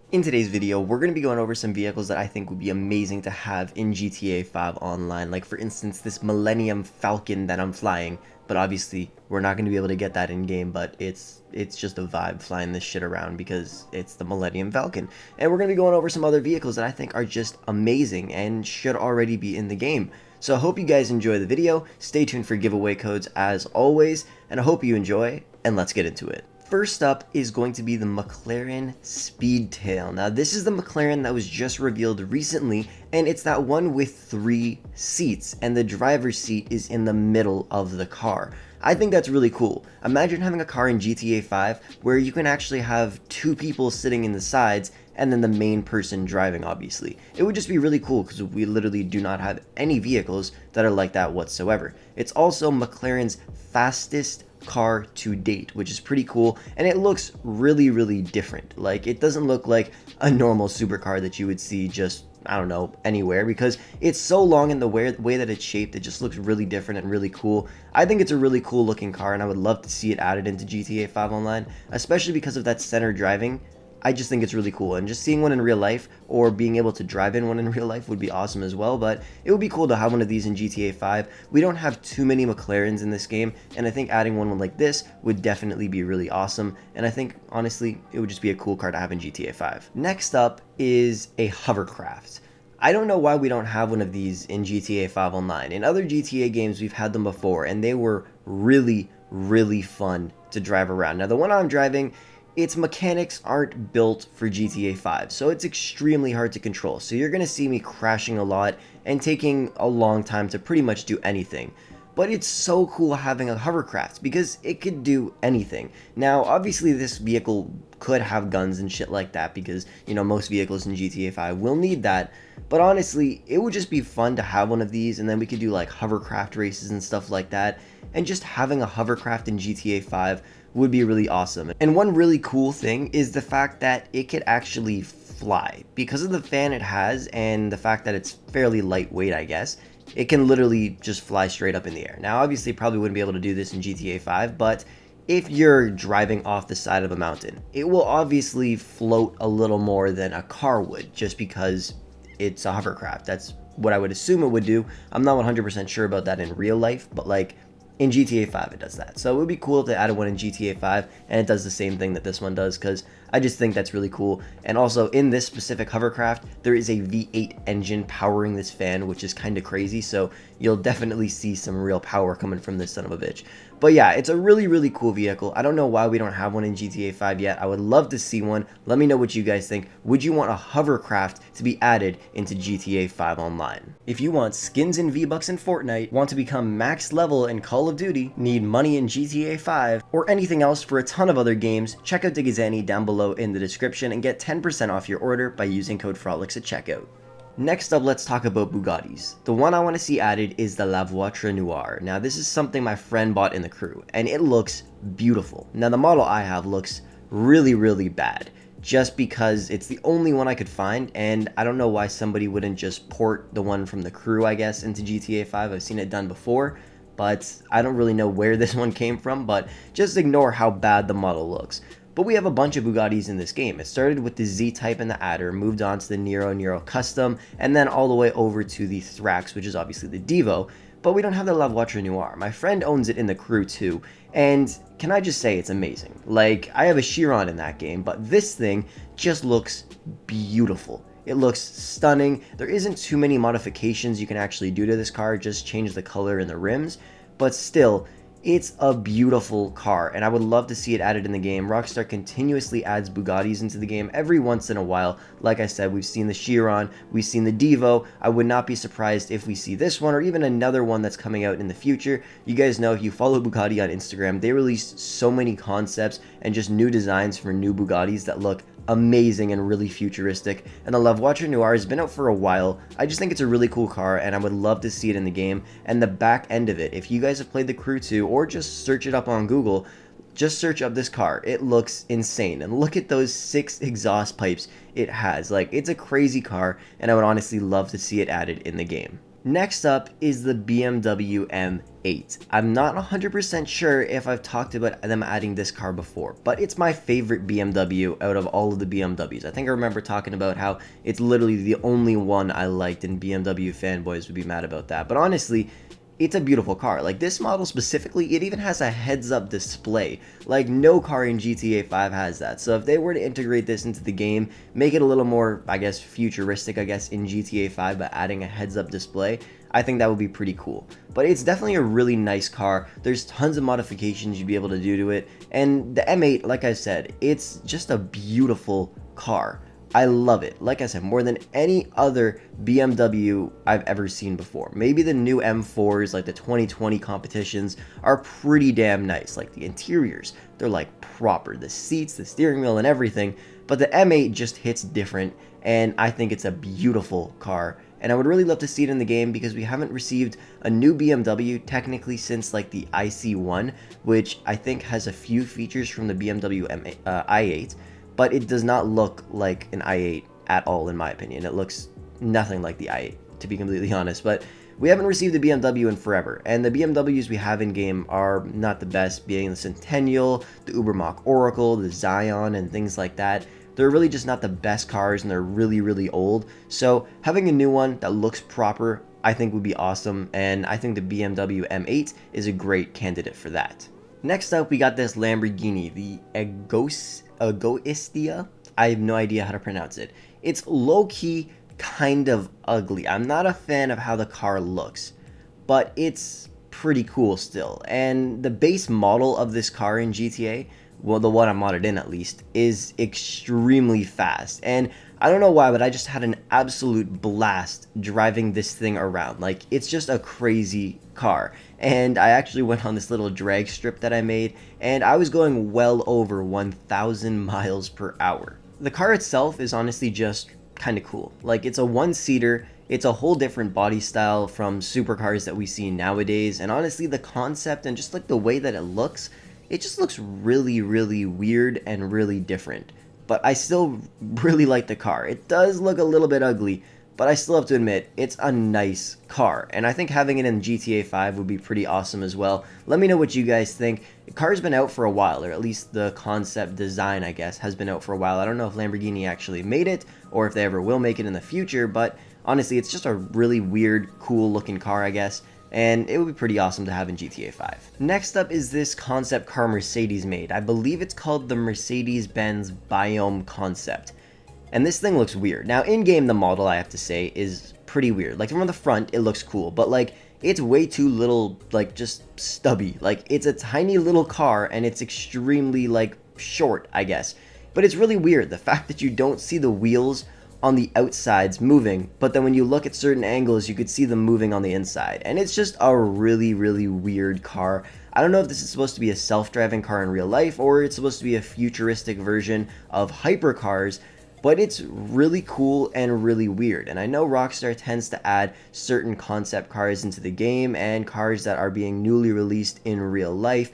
In today's video, we're going to be going over some vehicles that I think would be amazing to have in GTA 5 online. Like for instance, this Millennium Falcon that I'm flying, but obviously we're not going to be able to get that in game, but it's just a vibe flying this shit around because it's the Millennium Falcon. And we're going to be going over some other vehicles that I think are just amazing and should already be in the game. So I hope you guys enjoy the video. Stay tuned for giveaway codes as always, and I hope you enjoy, and let's get into it. First up is going to be the Mclaren Speedtail. Now this is the McLaren that was just revealed recently, and it's that one with 3 seats, and the driver's seat is in the middle of the car. I think that's really cool. Imagine having a car in GTA 5 where you can actually have 2 people sitting in the sides and then the main person driving, obviously. It would just be really cool because we literally do not have any vehicles that are like that whatsoever. It's also McLaren's fastest car to date, which is pretty cool, and it looks really different. Like, it doesn't look like a normal supercar that you would see just, I don't know, anywhere, because it's so long in the way that it's shaped. It just looks really different and really cool. I think it's a really cool looking car, and I would love to see it added into GTA 5 Online, especially because of that center driving. I just think it's really cool, and just seeing one in real life or being able to drive in one in real life would be awesome as well. But it would be cool to have one of these in GTA 5. We don't have too many McLarens in this game, and I think adding one like this would definitely be really awesome, and I think honestly it would just be a cool car to have in GTA 5. Next up is a Hovercraft. I don't know why we don't have one of these in GTA 5 Online. In other GTA games we've had them before, and they were really fun to drive around. Now the one I'm driving, its mechanics aren't built for GTA 5, so it's extremely hard to control. So you're going to see me crashing a lot and taking a long time to pretty much do anything. But it's so cool having a hovercraft because it could do anything. Now, obviously this vehicle could have guns and shit like that because, you know, most vehicles in GTA 5 will need that. But honestly, it would just be fun to have one of these, and then we could do like hovercraft races and stuff like that. And just having a hovercraft in GTA 5 would be really awesome. And one really cool thing is the fact that it could actually fly. Because of the fan it has and the fact that it's fairly lightweight, I guess, it can literally just fly straight up in the air. Now obviously probably wouldn't be able to do this in GTA 5, but if you're driving off the side of a mountain, it will obviously float a little more than a car would, just because it's a hovercraft. That's what I would assume it would do. I'm not 100% sure about that in real life, but like in GTA 5 it does that. So it would be cool if they added one in GTA 5 and it does the same thing that this one does, because I just think that's really cool. And also in this specific hovercraft, there is a V8 engine powering this fan, which is kind of crazy, so you'll definitely see some real power coming from this son of a bitch. But yeah, it's a really cool vehicle. I don't know why we don't have one in GTA 5 yet. I would love to see one. Let me know what you guys think. Would you want a hovercraft to be added into GTA 5 Online? If you want skins and V-Bucks in Fortnite, want to become max level in Call of Duty, need money in GTA 5, or anything else for a ton of other games, check out Digazani down below in the description and get 10% off your order by using code Frolics at checkout. Next up, let's talk about Bugattis. The one I want to see added is the La Voiture Noire. Now this is something my friend bought in the crew, and it looks beautiful. Now the model I have looks really bad, just because it's the only one I could find, and I don't know why somebody wouldn't just port the one from the crew, I guess, into GTA 5. I've seen it done before, but I don't really know where this one came from, but just ignore how bad the model looks. But we have a bunch of Bugattis in this game. It started with the Z-Type and the Adder, moved on to the Nero Custom, and then all the way over to the Thrax, which is obviously the Devo. But we don't have the La Voiture Noire. My friend owns it in the crew too, and can I just say it's amazing. Like, I have a Chiron in that game, but this thing just looks beautiful. It looks stunning. There isn't too many modifications you can actually do to this car, just change the color and the rims, but still, it's a beautiful car, and I would love to see it added in the game. Rockstar continuously adds Bugattis into the game every once in a while. Like I said, we've seen the Chiron, we've seen the Devo. I would not be surprised if we see this one or even another one that's coming out in the future. You guys know, if you follow Bugatti on Instagram, they release so many concepts and just new designs for new Bugattis that look amazing and really futuristic, and the La Voiture Noire has been out for a while. I just think it's a really cool car, and I would love to see it in the game. And the back end of it, if you guys have played the crew too, or just search it up on Google, just search up this car. It looks insane, and look at those 6 exhaust pipes it has. Like, it's a crazy car, and I would honestly love to see it added in the game. Next up is the BMW M8. I'm not 100% sure if I've talked about them adding this car before, but it's my favorite BMW out of all of the BMWs. I think I remember talking about how it's literally the only one I liked, and BMW fanboys would be mad about that. But honestly, it's a beautiful car. Like, this model specifically, it even has a heads-up display. Like, no car in GTA 5 has that. So if they were to integrate this into the game, make it a little more, I guess, futuristic, I guess, in GTA 5 by adding a heads-up display, I think that would be pretty cool. But it's definitely a really nice car. There's tons of modifications you'd be able to do to it. And the M8, like I said, it's just a beautiful car. I love it. Like I said, more than any other BMW I've ever seen before. Maybe the new M4s, like the 2020 competitions, are pretty damn nice. Like the interiors, they're like proper. The seats, the steering wheel, and everything. But the M8 just hits different, and I think it's a beautiful car. And I would really love to see it in the game because we haven't received a new BMW technically since like the IC1, which I think has a few features from the BMW i8. But it does not look like an i8 at all, in my opinion. It looks nothing like the i8, to be completely honest. But we haven't received a BMW in forever, and the BMWs we have in-game are not the best, being the Centennial, the Ubermacht Oracle, the Zion, and things like that. They're really just not the best cars, and they're really, really old. So having a new one that looks proper, I think would be awesome, and I think the BMW M8 is a great candidate for that. Next up, we got this Lamborghini, the Agoistia. I have no idea how to pronounce it. It's low-key kind of ugly. I'm not a fan of how the car looks, but it's pretty cool still. And the base model of this car in GTA, well, the one I'm modded in at least, is extremely fast. And I don't know why, but I just had an absolute blast driving this thing around. Like, it's just a crazy car. And I actually went on this little drag strip that I made, and I was going well over 1,000 miles per hour. The car itself is honestly just kind of cool. Like, it's a one-seater, it's a whole different body style from supercars that we see nowadays, and honestly, the concept and just like the way that it just looks really, really weird and really different. But I still really like the car. It does look a little bit ugly, but I still have to admit, it's a nice car. And I think having it in GTA 5 would be pretty awesome as well. Let me know what you guys think. The car's been out for a while, or at least the concept design, I guess, has been out for a while. I don't know if Lamborghini actually made it, or if they ever will make it in the future, but honestly, it's just a really weird, cool looking car, I guess. And it would be pretty awesome to have in GTA 5. Next up is this concept car Mercedes made. I believe it's called the Mercedes-Benz Biome concept. And this thing looks weird. Now, in-game, the model, I have to say, is pretty weird. Like, from the front, it looks cool, but, like, it's way too little, like, just stubby. Like, it's a tiny little car, and it's extremely, like, short, I guess. But it's really weird, the fact that you don't see the wheels on the outsides moving, but then when you look at certain angles, you could see them moving on the inside. And it's just a really, really weird car. I don't know if this is supposed to be a self-driving car in real life, or it's supposed to be a futuristic version of hypercars, but it's really cool and really weird. And I know Rockstar tends to add certain concept cars into the game and cars that are being newly released in real life,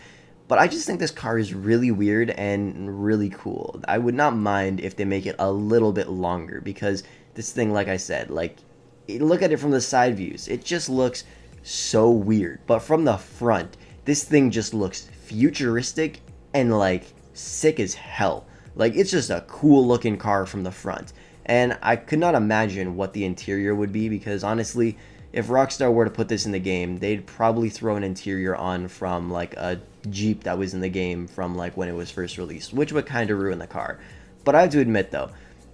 but I just think this car is really weird and really cool. I would not mind if they make it a little bit longer, because this thing, like I said, like, look at it from the side views. It just looks so weird. But from the front, this thing just looks futuristic and, like, sick as hell. Like, it's just a cool looking car from the front. And I could not imagine what the interior would be, because honestly, if Rockstar were to put this in the game, they'd probably throw an interior on from like a Jeep that was in the game from like when it was first released, which would kind of ruin the car. But I have to admit though,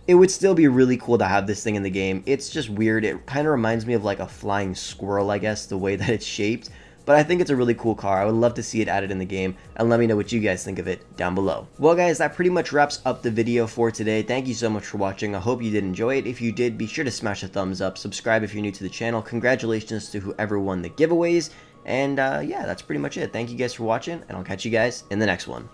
it would still be really cool to have this thing in the game. It's just weird. It kind of reminds me of like a flying squirrel, I guess, the way that it's shaped. But I think it's a really cool car. I would love to see it added in the game, and let me know what you guys think of it down below. Well guys, that pretty much wraps up the video for today. Thank you so much for watching. I hope you did enjoy it. If you did, be sure to smash a thumbs up, subscribe if you're new to the channel. Congratulations to whoever won the giveaways, and yeah, that's pretty much it. Thank you guys for watching, and I'll catch you guys in the next one.